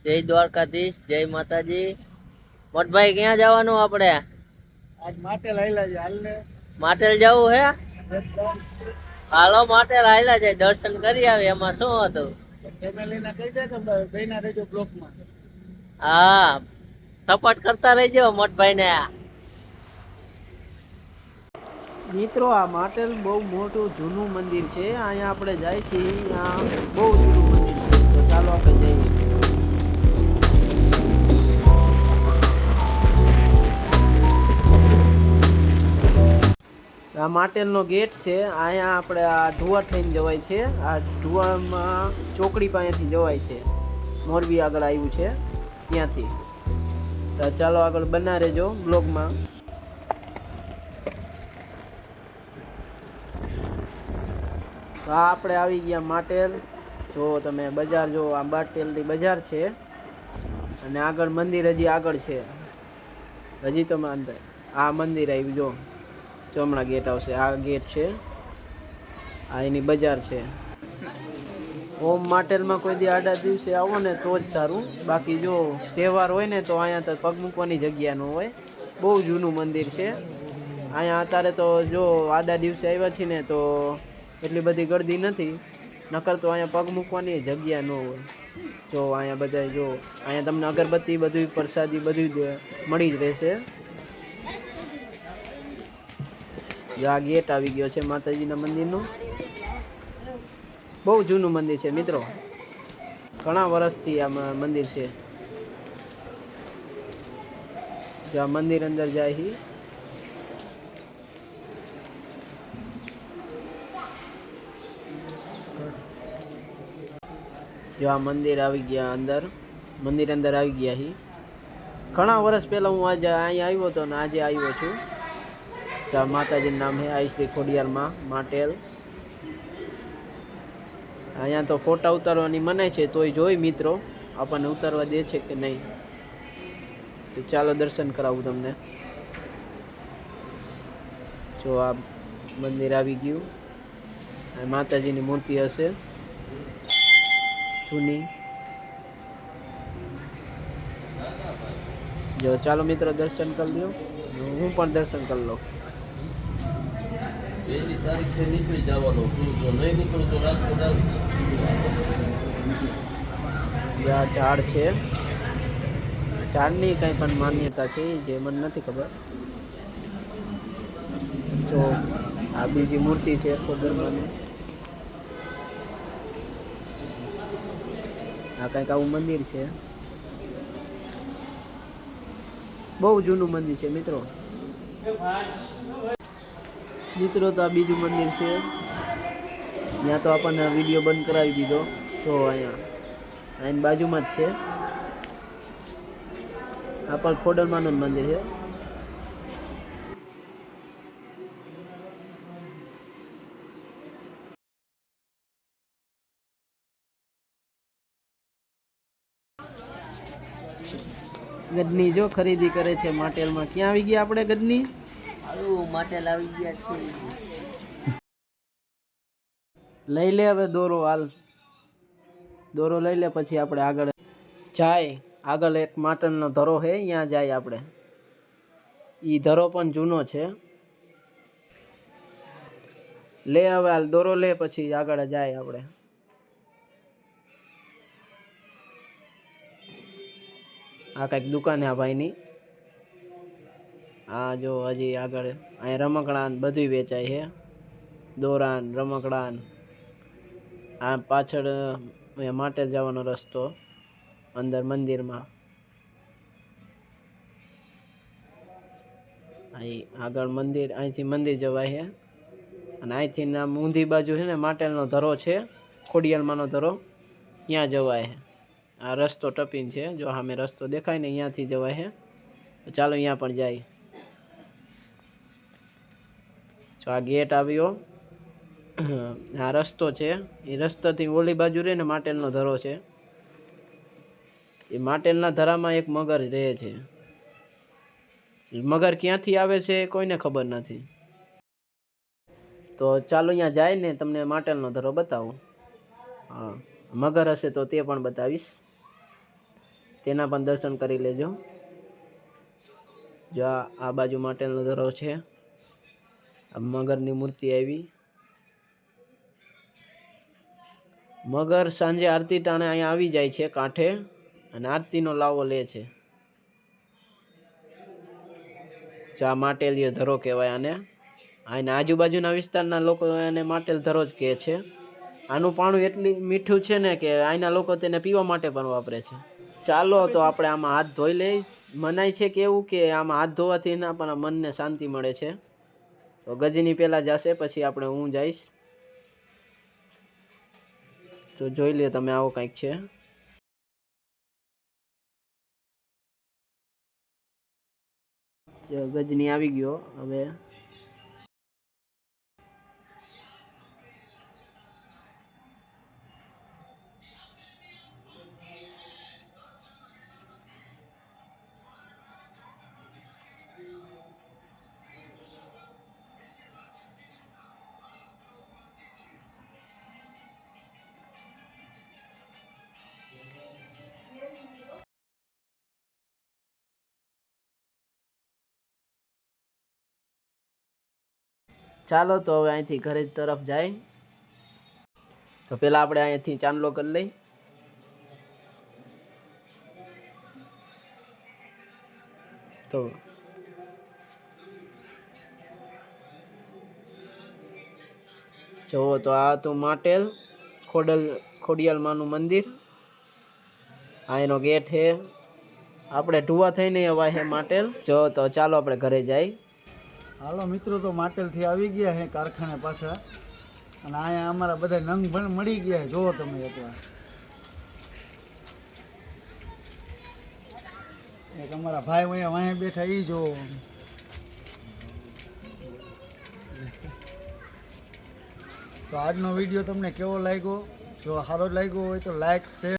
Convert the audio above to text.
જય દ્વારકાધીશ, જય માતાજી। મોટભાઈ ક્યાં જવાનું આપણે? આજ માટેલ આયલા છે, હાલ ને માટેલ જવું હે? હાલો માટેલ આયલા છે, દર્શન કરી આવે, એમાં શું હતું? ફેમિલીને કહી દે કે બેના રહેજો બ્લોકમાં। હા, સપોર્ટ કરતા રહેજો મોટભાઈ ને। મિત્રો, આ માટેલ બહુ મોટું જૂનું મંદિર છે। અહીંયા આપણે જાય છીએ, આ બહુ જૂનું મંદિર છે, તો ચાલો આપણે જઈએ। આ માટેલનો ગેટ છે। અહીંયા આપણે આ ઢુવા થઈને જવાય છે। આ ઢુવામાં ચોકડી પાસેથી જવાય છે, મોરબી આગળ આવ્યું છે ત્યાંથી। તો ચાલો આગળ બના રહેજો બ્લોગમાં। તો આપણે આવી ગયા માટેલ। જો તમે બજાર જો, આ માટેલની બજાર છે અને આગળ મંદિર હજી આગળ છે। હજી તો અંદર આ મંદિર આવ્યું જો હમણાં ગેટ આવશે। આ ગેટ છે, આ એની બજાર છે। ઓમ માટેલમાં કોઈ દી આડા દિવસે આવો ને તો જ સારું, બાકી જો તહેવાર હોય ને તો અહીંયા તો પગ મૂકવાની જગ્યા ન હોય। બહુ જૂનું મંદિર છે। અહીંયા અત્યારે તો જો આડા દિવસે આવ્યા છીએ ને તો એટલી બધી ગળદી નથી, નકર તો અહીંયા પગ મૂકવાની જગ્યા ન હોય। જો અહીંયા બધા જો અહીંયા તમને અગરબત્તી બધું પ્રસાદી બધું મળી જ રહેશે। આ ગેટ આવી ગયો છે માતાજીના મંદિરનો। બહુ જૂનું મંદિર છે મિત્રો, ઘણા વર્ષથી આ મંદિર છે। જો આ મંદિર અંદર જાય હી, જો આ મંદિર આવી ગયા અંદર, મંદિર અંદર આવી ગયા હી। ઘણા વર્ષ પહેલા હું આજે અહીંયા આવ્યો હતો ને આજે આવ્યો છું। માતાજીનું નામ છે આઈ શ્રી ખોડિયારમાં માટેલ। અહીંયા તો ફોટા ઉતારવાની મનાય છે, તોય જોઈ મિત્રો આપણને ઉતારવા દે છે કે નહીં। તો ચાલો દર્શન કરાવું તમને। જો આ મંદિર આવી ગયું, માતાજીની મૂર્તિ હશે જૂની। જો ચાલો મિત્રો દર્શન કરી લ્યો, હું પણ દર્શન કરી લઉં। પહેલી તારીખે નીકળી જવાનો, જો નહીં નીકળું તો રાજકોટ આ ઝાડ છે, ઝાડની કંઈ પણ માન્યતા છે જે મને નથી ખબર। જો આ બીજી મૂર્તિ છે ખોડલમાંની। આ કંઈક આવું મંદિર છે, બહુ જૂનું મંદિર છે મિત્રો। મિત્રો તો આ બીજું મંદિર છે, ત્યાં તો આપણને વિડીયો બંધ કરાવી દીધો। તો અહીંયા એની બાજુમાં જ છે, આ પણ ખોડલમાનું જ મંદિર છે। ગદની જો ખરીદી કરે છે માટેલમાં। ક્યાં આવી ગયા આપણે ગદની? માટેલ આવી ગયા છે। લઈ લે હવે દોરો, હાલ દોરો લઈ લે, પછી આપણે આગળ જાય। આગળ એક માટેલનો ધરો છે, ત્યાં જાય આપણે। એ ધરો પણ જૂનો છે। લે હવે હાલ દોરો લે, પછી આગળ જાય આપણે। આ કંઈક દુકાન આ ભાઈની। આ જો હજી આગળ અહીંયા રમકડાં બધું વેચાય છે, દોરાન રમકડાન। આ પાછળ માટે જવાનો રસ્તો અંદર મંદિરમાં। અહીં આગળ મંદિર, અહીંથી મંદિર જવાય છે, અને અહીંથી આમ ઊંધી બાજુ છે ને માટેલનો ધરો છે, ખોડિયાલમાંનો ધરો, ત્યાં જવાય છે। આ રસ્તો ટપીને છે, જો સામે રસ્તો દેખાય ને અહીંયાથી જવાય છે। તો ચાલો અહીંયા પણ જાય। જો આ ગેટ આવ્યો, આ રસ્તો છે, એ રસ્તાથી ઓલી બાજુ રહે ને માટેલનો ધરો છે। એ માટેલના ધરામાં એક મગર રહે છે। મગર ક્યાંથી આવે છે કોઈને ખબર નથી। તો ચાલો અહીંયા જાય ને તમને માટેલનો ધરો બતાવું। હા, મગર હશે તો તે પણ બતાવીશ। તેના પણ દર્શન કરી લેજો. જો આ બાજુ માટેનો ધરો છે. આ મગરની મૂર્તિ આવી. મગર સાંજે આરતી ટાણે અહીંયા આવી જાય છે કાંઠે અને આરતીનો લાવો લે છે. જો આ માટેલીયો ધરો કહેવાય આને. આના આજુબાજુના વિસ્તારના લોકો એને માટેલ ધરો જ કહે છે. આનું પાણું એટલી મીઠું છે ને કે અહીંના લોકો તેને પીવા માટે પણ વાપરે છે. ચાલો તો આપણે આમાં હાથ ધોઈ લઈ. મનાય છે કે એવું કે આમાં હાથ ધોવાથી એના પણ મનને શાંતિ મળે છે. તો ગજની પહેલાં જશે, પછી આપણે હું જઈશ. તો જોઈ લે તમે, આવો કંઈક છે. ગજની આવી ગયો હવે. ચાલો તો હવે અહીંથી ઘરે તરફ જાય. તો પેલા આપણે અહીંથી ચાંદલો કરી લઈ. તો જુઓ તો આ તો માટેલ ખોડિયાલ માનું મંદિર. આ એનો ગેટ છે. આપણે ઢુવા થઈને અવાય છે માટેલ. જો તો ચાલો આપણે ઘરે જાય. હાલો મિત્રો, તો માટેલથી આવી ગયા છે કારખાને પાછા. અને અહીંયા અમારા બધા નંગ પણ મળી ગયા છે. જુઓ તમે એકવાર. એક અમારા ભાઈ અહીંયા વાંહે બેઠા એ જો. તો આજનો વિડીયો તમને કેવો લાગ્યો? જો સારો લાગ્યો હોય તો લાઈક, શેર